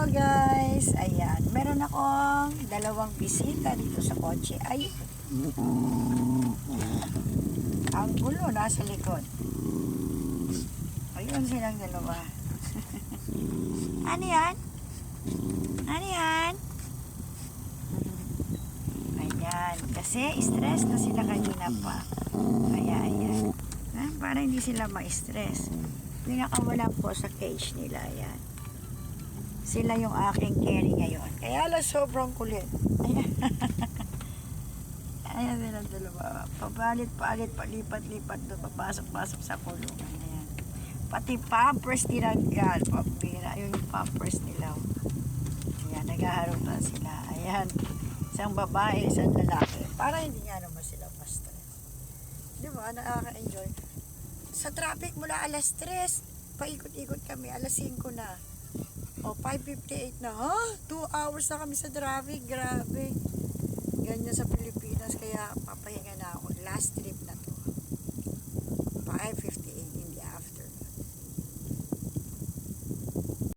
guys, ayan, meron akong dalawang bisita dito sa kotse. Ay, ang gulo nasa likod. Ayun silang dalawa. Ano yan? Ano yan? Ayan, kasi stress na sila kanina pa. Ayan. Para hindi sila ma-stress. Pinakawala po sa cage nila, ayan. Sila yung aking carry ngayon. Kaya lang sobrang kulit. Ayan. Ayan sila dalawa. Pabalit-palit, palipat-lipat doon. Papasok-pasok sa kulungan. Ayan. Pati pampers tinanggal. Pabira. Yun yung pampers nila. Ayan, naghaharutan sila. Ayan. Isang babae, isang lalaki. Para hindi nga naman sila ma-stress. Di ba? Nakaka-enjoy. Sa traffic mula alas 3. Paikot-ikot kami. Alas 5 na. O, 5:58 na. Ha? 2 hours na kami sa traffic. Grabe. Ganyan sa Pilipinas. Kaya papahinga na ako. Last 3